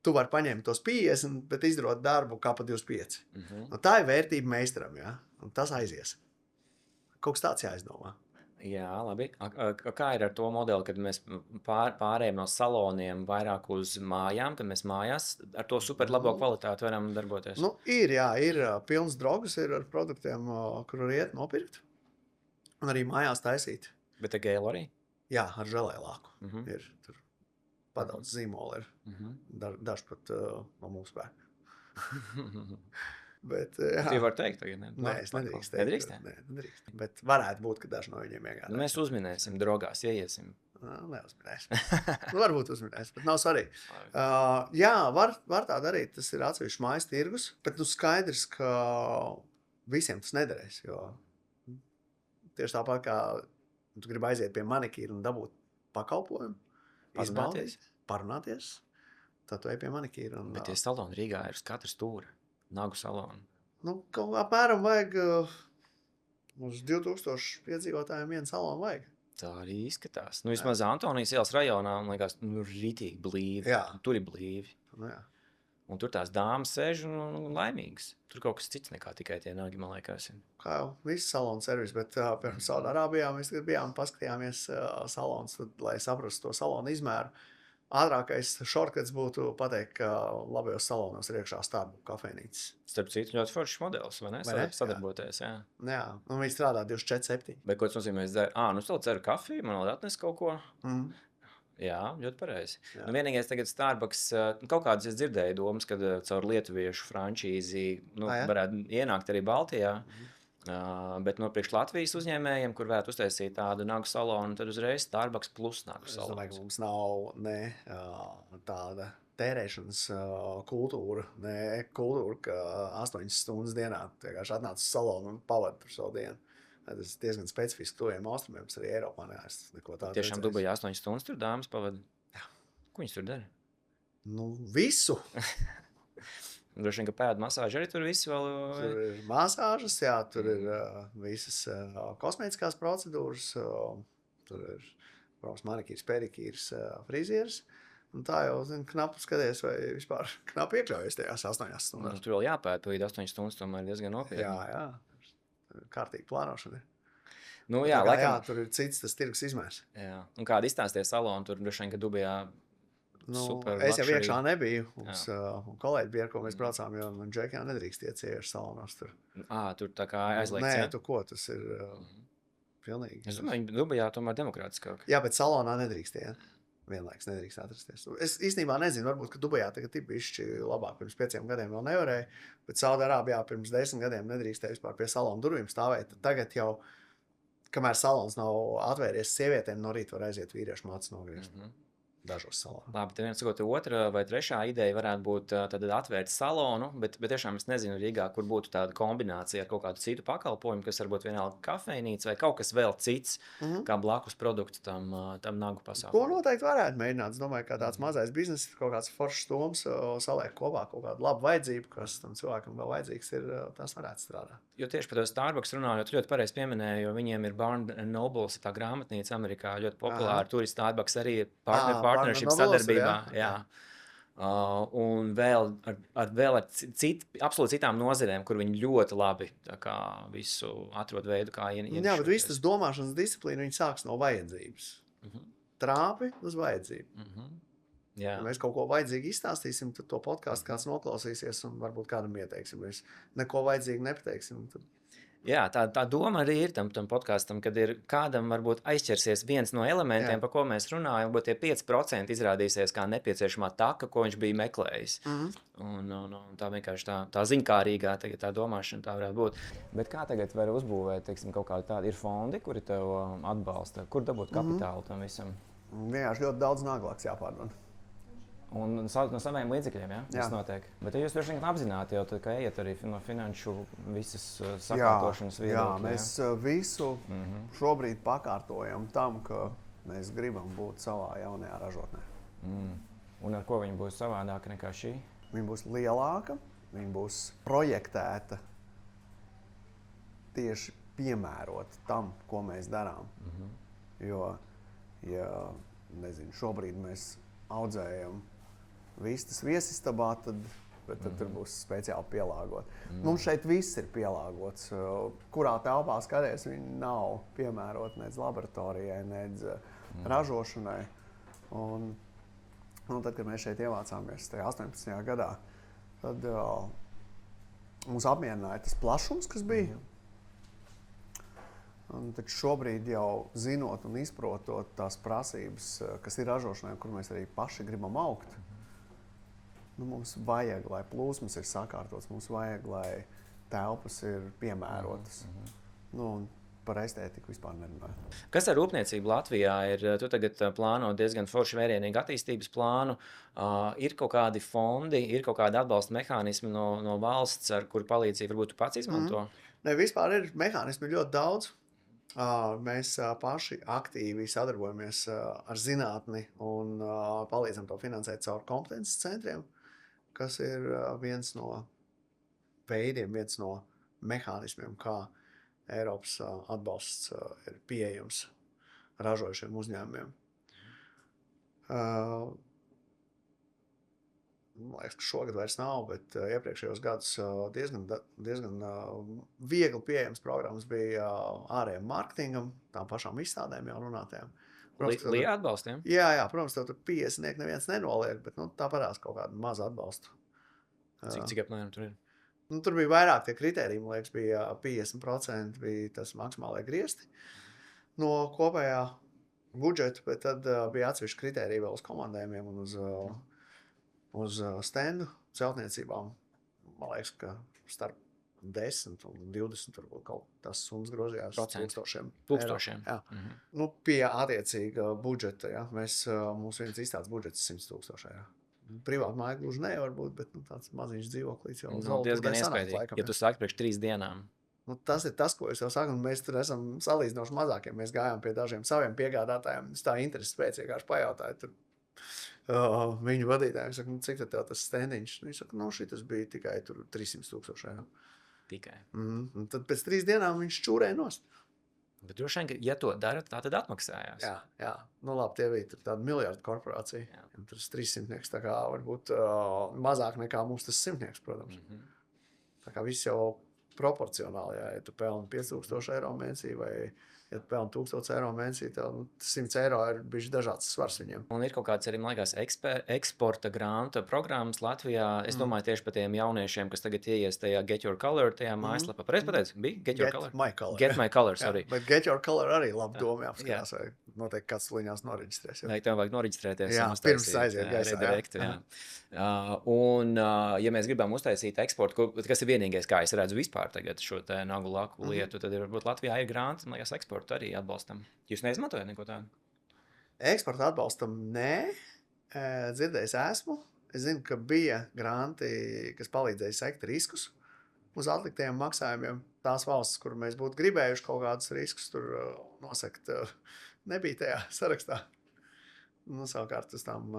tu vari paņemt tos 50, bet izdarot darbu kā pa 25. Tā ir vērtība meistaram, ja? Un tas aizies. Kaut kas tāds jāizdomā. Jā, labi. Kā ir ar to modeli, kad mēs pārējām no saloniem vairāk uz mājām, kad mēs mājās ar to super labo kvalitāti varam darboties? Ir pilns drogas ir ar produktiem, kur var iet nopirkt. Un arī mājās taisīt. Bet ar gēlu arī? Jā, ar želēlāku. Ir tur padaudz zīmoli ir. Daži pat no mūsu spēku. Bet, tu var teikt tagad, ne? Nē, es nedrīkst teikt. Nedrīkst? Nē, nedrīkst. Bet varētu būt, ka daži no viņiem iegādājas. Mēs uzminēsim drogās, ieiesim. Neuzminēsim. Varbūt uzminēsim, bet nav svarīgi. Jā, var tā darīt. Tas ir atsevišķs mājas tirgus, bet skaidrs, ka visiem tas nederēs, jo tieši tāpat kā tu gribi aiziet pie manikīra un dabūt pakalpojumu, parunāties, tad tu ej pie manikīra. Bet tie saloni Rīgā ir uz katra stūra, nagu salonu. Apmēram vajag uz 2000 piedzīvotājiem vienu salonu vajag. Tā arī izskatās. Vismaz Antonijas ielas rajonā, man liekas, ritīgi blīvi. Jā. Tur ir blīvi. Jā. Un tur tās dāmas sēž un laimīgas. Tur kaut kas cits nekā tikai tie nagi, man liekas. Kā jau visi salonu servis, bet pirms Saudārābijā mēs bijām paskatījāmies salons, lai saprastu to salonu izmēru. Ātrākais shortcuts būtu pateikt, ka labajos salonos ir iekšā Starbucks kafejnīcas. Starp citu, ļoti foršs modelis, vai ne? Sadarboties, jā. Jā, un viņi strādā 24/7. Bet ko tas nozīmē? Es vēl ceru kafiju, man vēl atnes kaut ko. Jā, ļoti pareizi. Vienīgais tagad Starbucks, kaut kādas es dzirdēju domas, kad caur lietuviešu frančīzi varētu ienākt arī Baltijā. Bet no priekš Latvijas uzņēmējiem, kur varētu uztaisīt tādu nagu salonu, tad uzreiz Starbucks plus nagu salonu. Es domāju, ka mums nav tāda tērēšanas kultūra, ka 8 stundas dienā vienkārši atnāc uz salonu un pavada tur savu dienu. Tas ir diezgan specifiski tuviem austrumiem, tas arī Eiropā neesmu neko tādu. Tiešām Dubajā 8 stundas tur dāmas pavada? Jā. Ko viņas tur dara? Visu. Droši vien, ka pēdu masāžu arī tur visu vēl... Tur ir masāžas, jā, tur ir visas kosmētiskās procedūras, tur ir protams, manikīrs, pedikīrs, frizieris. Un tā jau, knapi skaties, vai vispār knapi iekļaujas tajās 8 stundās. Tur vēl jāpēt, pa 8 stundas tomēr diezgan nopietni. Jā. Kārtīgi plānošana. Nu, jā, laikam, tur ir cits tas tirgus izmērs. Jā. Un kādi izstāstīja salonu, tur droši vien, ka Dubajā super es jau luxury. iekšā nebiju. Mums kolēģi bija, ar ko mēs braucām, jo man džekā nedrīkst iet sieviešu salonos tur. Tur tā kā aizliegts. Nē, tu ko, tas ir pilnīgi. Es domāju, Dubajā tomēr demokrātiskāk. Jā, bet salonā nedrīkst iet. Vienlaiks nedrīkst atrasties. Es īstenībā nezinu, varbūt, ka Dubajā tagad ir bišķi labāk. Pirms 5 gadiem vēl nevarēja, bet Saudarābijā pirms 10 gadiem nedrīkstēja vispār pie salona durvīm stāvēt. Tagad jau, kamēr salons nav atvēries sievietēm, no rīta var aiziet vīriešu mācas nogriezt. Dažos salonā. Labi, tad viens sakot, otra vai trešā ideja varētu būt tad atvērt salonu, bet tiešām es nezinu Rīgā, kur būtu tāda kombinācija ar kaut kādu citu pakalpojumu, kas varbūt vienalga kafejnīca vai kaut kas vēl cits, kā blakus produktu tam nagu pasākumam. To noteikti varētu mēģināt. Es domāju, ka tāds mazais biznes, kaut kāds foršs doms, saliek kopā kaut kādu labu vajadzību, kas tam cilvēkam vēl vajadzīgs ir, tas varētu strādāt. Jo tieši par to Starbucks runājot, ļoti pareizi pieminēja, jo viņiem ir Barnes & Nobles, tā grāmatnīca Amerikā ļoti populāra. Tur ir Starbucks arī partnership sadarbībā. Jā. Un vēl ar absolūti citām nozerēm, kur viņi ļoti labi visu atrod veidu, kā ienākt. Jā, bet viss tas domāšanas disciplīna, viņi sāks no vajadzības. Trāpi uz vajadzību. Jā. Ja mēs kaut ko vajadzīgi izstāstīsim, tad to podkāstu kāds noklausīsies un varbūt kādam ieteiksim. Mēs neko vajadzīgi nepateiksim. Tad... Jā, tā doma arī ir tam podkāstam, kad ir kādam varbūt aizķersies viens no elementiem, par ko mēs runājam, bet tie 5% izrādīsies kā nepieciešamā taka, ko viņš bija meklējis. Un tā vienkārši tā ziņkārīgā tā domāšana tā varētu būt. Bet kā tagad var uzbūvēt, teiksim, kaut kādu tādu, ir fondi, kuri tev atbalsta, kur dabūt kapitālu tam visam? Vienkārši ļoti daudz naglāks jāpārdod. Un no saviem līdzekļiem, ja? Tas notiek. Bet jūs droši vien apzināti jau, ka ejat arī no finanšu visas sakārtošanas viedokļa. Jā, mēs visu šobrīd pakārtojam tam, ka mēs gribam būt savā jaunajā ražotnē. Un ar ko viņa būs savādāka nekā šī? Viņa būs lielāka, viņa būs projektēta tieši piemērot tam, ko mēs darām. Jo, šobrīd mēs audzējam vistas viesistabā, tad tur būs speciāli pielāgot. Mums šeit viss ir pielāgots. Kurā telpā skaties, viņi nav piemēroti nec laboratorijai, nec ražošanai. Un tad, kad mēs šeit ievācāmies 18. gadā, tad mums apmierināja tas plašums, kas bija. Taču šobrīd jau zinot un izprotot tās prasības, kas ir ražošanai, kur mēs arī paši gribam augt, mums vajag, lai plūsmas ir sakārtotas, mums vajag, lai telpas ir piemērotas. Un par estētiku vispār nerunāju. Kas ar rūpniecību Latvijā ir? Tu tagad plāno diezgan forši vērienīgu attīstības plānu. Ir kaut kādi fondi, ir kaut kādi atbalsta mehānismi no valsts, ar kuru palīdzību varbūt tu pats izmanto? Ne, vispār ir mehānismi ļoti daudz. Mēs paši aktīvi sadarbojamies ar zinātni un palīdzam to finansēt caur kompetences centriem, kas ir viens no veidiem, viens no mehānismiem, kā Eiropas atbalsts ir pieejams ražojušiem uzņēmumiem. Man liekas, ka šogad vairs nav, bet iepriekšējos gadus diezgan viegli pieejams programmas bija ārējiem mārketingam, tām pašām izstādēm jau runātajām. Līja atbalstiem? Jā, protams, tev tur 50 neviens nenoliek, bet tā parās kaut kādu mazu atbalstu. Cik apmēram tur ir? Tur bija vairāk tie kriteriji, man liekas, bija 50% bija tas maksimālai griezti no kopējā budžeta, bet tad bija atsevišķi kriteriji vēl uz komandējumiem un uz standu celtniecībām. Man liekas, ka starp 10 un 20 varbūt kaut tas summas grozījās tūkstošiem. Jā. Pie attiecīga budžeta, ja. Mūsu viens izstādes budžets 100,000 eiro. Privāta māja gluži ne varbūt, bet tāds maziņš dzīvoklīts jau diezgan iespaidīgi, ja tu sāki priekš 3 dienām. Tas ir tas, ko es jau saku, un mēs tur esam salīdzinoši mazākie. Mēs gājām pie dažiem saviem piegādātājiem, tā interesi pēc vienkārši pajautāja. Viņu vadītājiem saka, cik tad tev tas standiņš? Viņi saka, šitas bija tikai 300,000 eiro. Tikai. Un tad pēc 3 dienām viņš čūrēja nost. Bet droši vien, ka, ja to dara, tā tad atmaksājās. Jā. Nu labi, tie bija tāda miljardu korporācija. Tur tas 300 tā kā varbūt mazāk nekā mums tas 100, protams. Tā kā viss jau proporcionāli, ja tu pelni 5000 eiro mēnesī vai ja tu pelni 1000 eiro mēnesī, tad 100 eiro ir bijuši dažāds svars viņiem. Un ir kaut kāds arī, man liekas, eksporta grāmatu programmas Latvijā. Es domāju tieši par tiem jauniešiem, kas tagad ieies tajā Get Your Color, tajā mājaslapā. Pareizi pateicu? Bija Get Your Color? My Color. Get My Color, sorry. Bet Get Your Color arī labi doma jāapskatās, vai noteikti kāds liņās noreģistrēs. Vai tev vajag noreģistrēties? Jā, pirms aiziet gaisā. Redirektu, jā. Un, ja mēs gribam uztaisīt eksportu, kas ir vienīgais, kā es redzu vispār tagad šo te nagu laku lietu, tad varbūt Latvijā ir grānti, man liekas, eksportu arī atbalstam. Jūs neizmantojat neko tādu? Eksporta atbalstam nē, dzirdējis esmu. Es zinu, ka bija granti, kas palīdzēja sekt riskus uz atliktajiem maksājumiem. Tās valstis, kur mēs būtu gribējuši kaut kādus riskus tur nosekt, nebija tajā sarakstā. Nu, savukārt uz tām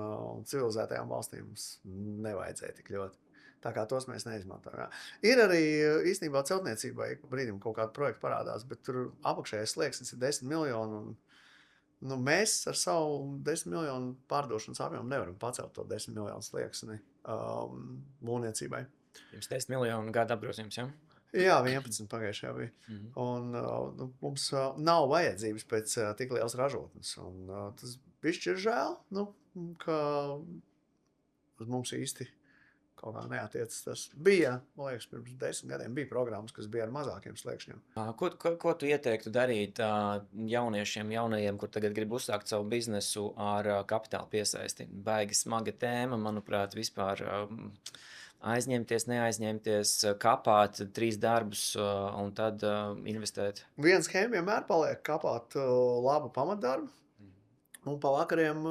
civilizētajām valstīm mums nevajadzēja tik ļoti. Tā kā tos mēs neizmantojam. Ir arī īstenībā celtniecībai brīdim kaut kādu projektu parādās, bet tur apakšējais slieksnis ir 10 miljoni. Un, mēs ar savu 10 miljonu pārdošanas apjomu nevaram pacelt to 10 miljonu slieksni būvniecībai. Jums 10 miljonu gada apgrozījums, ja? Jā, 11 pagājušajā bija. Un mums nav vajadzības pēc tik lielas ražotnes. Un tas bišķi ir žēl, ka uz mums īsti kaut kā neatiecas. Tas bija, man liekas, pirms 10 gadiem bija programmas, kas bija ar mazākiem sliekšņiem. Ko tu ieteiktu darīt jauniešiem, jaunajiem, kur tagad grib uzsākt savu biznesu ar kapitāla piesaisti? Baigi smaga tēma, manuprāt, vispār aizņemties, neaizņemties, kapāt 3 darbus un tad investēt. Viena schēma vienmēr paliek kapāt labu pamatdarbu un pa vakariem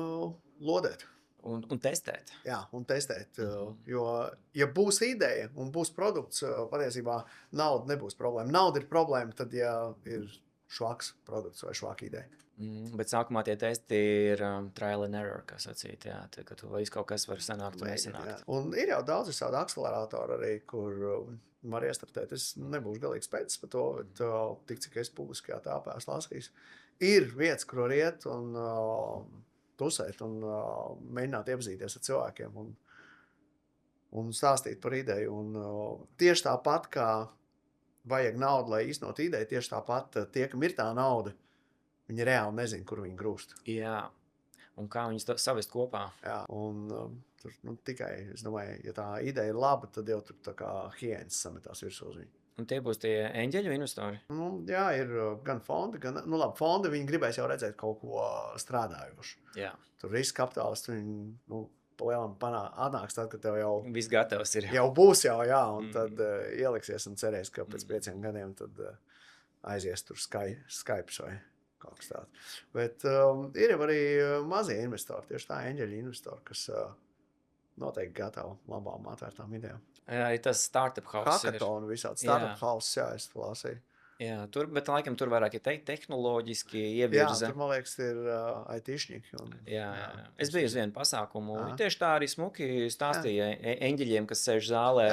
lodēt. Un testēt. Jā, un testēt. Jo, ja būs ideja un būs produkts, patiesībā nauda nebūs problēma. Nauda ir problēma tad, ja ir švaks produkts vai švaka ideja. Bet sākumā tie testi ir trial and error, kā sacīt, jā, ka tu visu kaut kas var sanākt un nesanākt. Un ir jau daudz visādi akceleratori arī, kur var iestartēt. Es nebūšu galīgi spēcīgs par to, bet tik cik es publiskajā tāpā esmu lasījis. Ir vietas, kur var iet un tusēt un mēģināt iepazīties ar cilvēkiem un stāstīt par ideju. Un tieši tāpat, kā vajag naudu, lai īstenot ideju, tieši tāpat tie, kam ir tā nauda, viņi reāli nezina, kur viņi grūst. Jā, un kā viņus savest kopā. Jā, un tur tikai, es domāju, ja tā ideja ir laba, tad jau tur tā kā hienas sametās virsū uz viņu. Un tie būs tie eņģeļu investori? Jā, ir gan fondi, gan, fondi viņi gribēs jau redzēt kaut ko strādājošu. Jā. Tur riska kapitālisti, viņi, palielam atnāks tad, kad tev jau viss gatavs ir. Jau būs jau, jā, un tad ieliksies un cerēs, ka pēc 5 gadiem tad aizies tur Skypes vai kaut kas tāds. Bet ir jau arī mazie investori, tieši tā eņģeļu investori, kas noteikti gatavi labām atvērtām idejām. Jā, arī tas startup house ir. Hackathon visādi. Startup house, jā, es lasīju. Jā, bet laikam tur vairāk ir tehnoloģiski ievirza. Jā, tur, man liekas, ir IT-šņiki. Jā. Es biju uz vienu pasākumu. Tieši tā arī smuki stāstīja eņģeļiem, kas sēž zālē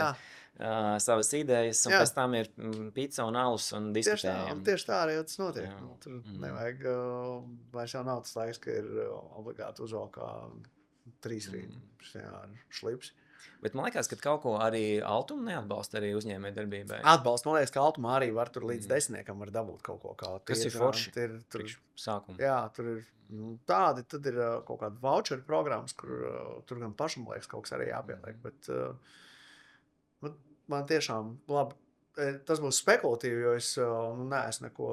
savas idejas, un pēc tam ir pizza un alus un diskutējam. Tieši tā arī tas notiek. Tur nevajag, vairs jau nav tas laiks, ka ir obligāti uzvalkā 3 rīt šlips. Bet man liekas, ka kaut ko arī Altuma neatbalsta arī uzņēmēju darbībai. Atbalsta, man liekas, ka Altumā arī var tur līdz 10 var dabūt kaut ko kā. Kas ir forši? Tur sākumu. Jā, tur ir tādi, tad ir kaut kāda voucher programmas, kur tur gan pašam liekas kaut kas arī jāpieliek, bet man tiešām labi, tas būs spekulatīvi, jo es neesmu neko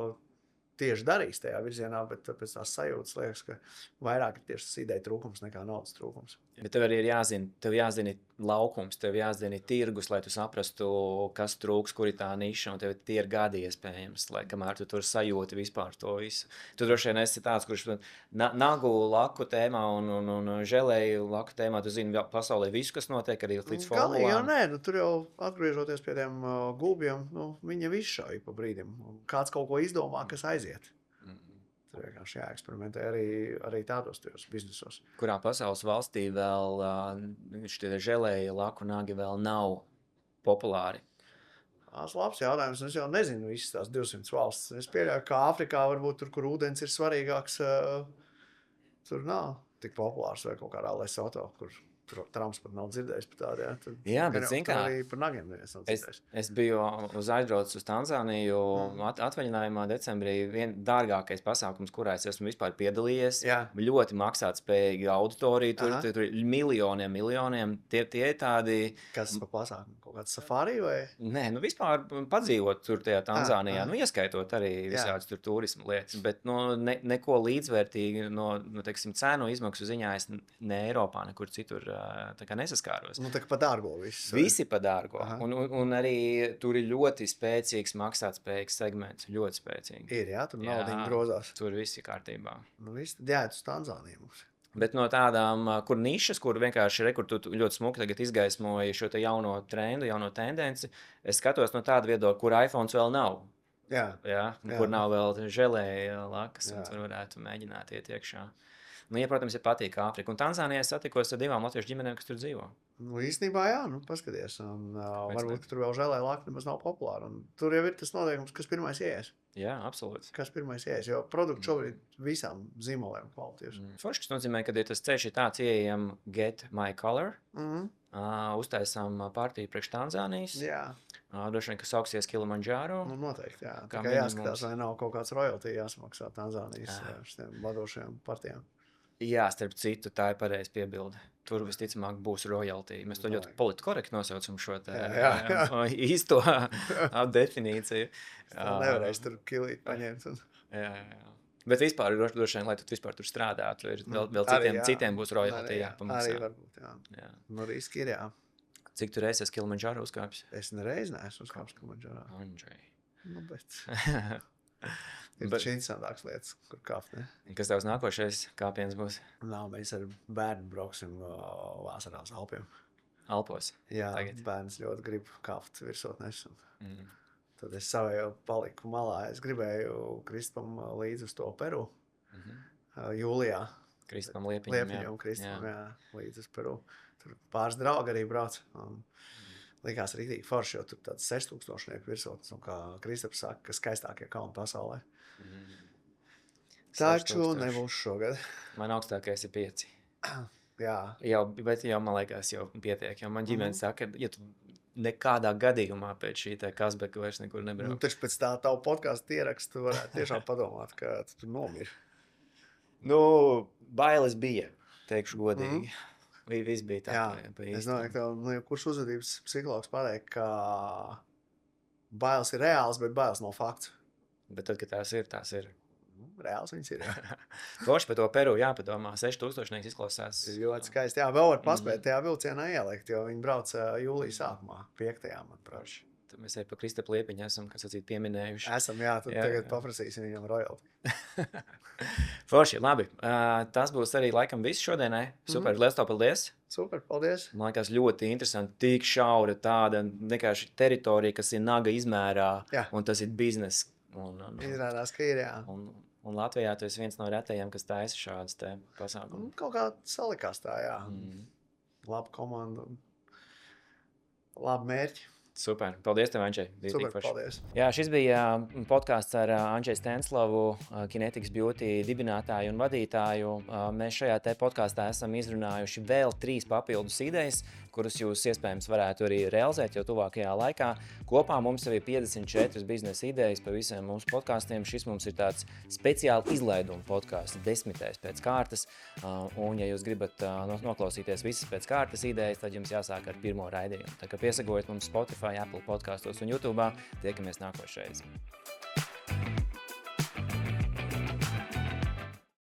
tieši darījis tajā virzienā, bet pēc tās sajūtas liekas, ka vairāk ir tieši tas ideja trūkums nekā naudas trūkums. Bet tev arī ir jāzina laukums, tev jāzina tirgus, lai tu saprastu, kas trūks, kur ir tā niša, un tev tie ir gadi iespējams, lai kamēr tu tur sajūti vispār to visu. Tu droši vien esi tāds, kurš nagu laku tēmā un želēju laku tēmā, tu zini pasaulē visu, kas notiek arī līdz formulām. Galīgi jau nē, tur jau atgriežoties pie tiem gulbiem, viņi visu šauj pa brīdim. Kāds kaut ko izdomā, kas aiziet. Tur vienkārši jāeksperimentē arī tādos biznesos. Kurā pasaules valstī vēl šitie želēji laku nagi vēl nav populāri? Tas labs jautājums. Es jau nezinu visas tās 200 valstis. Es pieļauju, ka Āfrikā varbūt tur, kur ūdens ir svarīgāks, tur nav tik populārs vai kaut kādā Lesoto, kur Trumps pat nav dzirdējis par tādu. Jā, bet zin kā, arī par nagiem neviens nav dzirdējis. Es biju aizbraucis uz Tanzāniju atvaļinājumā decembrī. Dārgākais pasākums, kurā es esmu vispār piedalījies. Jā. Ļoti maksātspējīga auditorija. Tur ir miljoniem. Tie ir tādi... Kas pa pasākumu? Kaut kāds safari vai? Nē, vispār padzīvot tur tajā Tanzānijā. Ieskaitot arī visādas tur turismu lietas. Bet neko līdzvērtīgi teiksim, cenu izmaksu ziņā es ne Eiropā, nekur citur nesaskāros. Tā kā pa dārgo viss. Visi pa dārgo. Un arī tur ir ļoti spēcīgs maksātspējīgs segments. Ļoti spēcīgi. Ir, jā, tur naudiņi grozās. Tur viss ir kārtībā. Viss tad jāiet uz Tanzāniju mums. Bet no tādām, kur nišas, kur vienkārši tu ļoti smuki tagad izgaismoji šo te jauno trendu, jauno tendenci, es skatos no tāda viedokļa, kur iPhones vēl nav. Jā. Kur nav vēl želēja lakas, un tur varētu mēģināt iet iekšā. Ja, protams, ir patīk Āfrika. Un Tanzānijā es satikos ar 2 latviešu ģimenēm, kas tur dzīvo. Īstenībā jā, paskaties. Varbūt tur vēl žēlē laka nemaz nav populāra. Tur jau ir tas noteikums, kas pirmais ieies. Jā, absolūti. Kas pirmais ieies, jo produkti šobrīd visām zīmoliem kvalitīvs. Forši, kas nozīmē, ka tas ceļš ir tāds ieejam Get My Color. Uztaisām partiju priekš Tanzānijas. Jā. Droši vien, ka sauksies Kilimanjaro. Noteikti, jā. Tā kā jāskatās, vai nav kaut kāds royalty jāsamaksā Tanzānijas šiem vadošajām partijām. Jā, starp citu, tā ir pareizi piebilde. Tur visticamāk būs royalty. Mēs to ļoti politkorekti nosaucam šo īsto definīciju. Nevarēs tur kilīt paņemt. Jā. Bet vispār droši vien, lai tu vispār tur strādātu, ir vēl citiem būs royalty jāpamaksā. Arī varbūt, jā. Riski ir, jā. Cik tu reiz esi Kilimanjaro uzkāpis? Es nereiz neesmu uzkāpis Kilimanjaro. Andžej. Bet... Ir taču interesantāks lietas, kur kāpt, ne? Kas tavs nākošais kāpiens būs? Mēs ar bērnu brauksim vasarā uz Alpiem. Alpos? Jā, bērns ļoti grib kāpt virsotnes. Tad es savēju paliku malā. Es gribēju Kristupam līdz uz to Peru. Jūlijā. Kristupam Liepiņam, jā, līdz uz Peru. Tur pāris draugi arī brauc. Likās rītīgi forši, jo tur tāds 6000 virsotnes, un kā Kristaps saka, ka skaistākie kalni pasaulē. Taču nebūs šogad. Man augstākais ir 5. Jā. Bet jau, man liekas, jau pietiek. Jo man ģimene saka, ja tu nekādā gadījumā pēc šī Kazbeka vairs nekur nebrauc. Taču pēc tā tavu podcastu ierakstu tu varētu tiešām padomāt, ka tu tur nomiri. Bailes bija, teikšu godīgi. Viss bija tā. Es domāju, ka kurš uzvedības psihologs pateikt, ka bailes ir reāls, bet bailes nav fakts. Bet tad, kad tās ir. Reāls viņas ir. Forši par to Peru jāpadomā. 6000 izklausās. Ļoti skaisti. Jā, vēl var paspēt tajā vilcienā ielikt, jo viņi brauc jūlijas sākumā, 5. manuprāt. Tad mēs arī par Kristapu Liepiņu esam, kas atsīt pieminējuši. Esam, jā, tad tagad paprasīsim viņam royalty. Forši, labi. Tas būs arī laikam viss šodienai. Super, liels tev paldies. Super, paldies. Man liekas ļoti interesanti, tik šaura tāda vienkārši teritorija, kas ir naga izmērā, un tas ir bizness. Izrādās, ka ir, jā. Un Latvijā tu esi viens no retajiem, kas taisa šādas te pasākumus. Kaut kā salikās tā, jā. Laba komanda, labi mērķi. Super. Paldies tev, Andžej. Super, paldies. Jā, šis bija podcasts ar Andžeju Stenslavu, Kinetics Beauty dibinātāju un vadītāju. Mēs šajā te podkastā esam izrunājuši vēl 3 papildus idejas, kuras jūs iespējams varētu arī realizēt jau tuvākajā laikā. Kopā mums jau ir 54 biznesa idejas pa visiem mūsu podkastiem. Šis mums ir tāds speciāli izlaiduma podcasts, 10. pēc kārtas. Un, ja jūs gribat noklausīties visas pēc kārtas idejas, tad jums jāsāk ar pirmo raidījumu. Tā kā piesakojiet mums Spotify, Apple podkastos un YouTube. Tiekamies nākošreiz.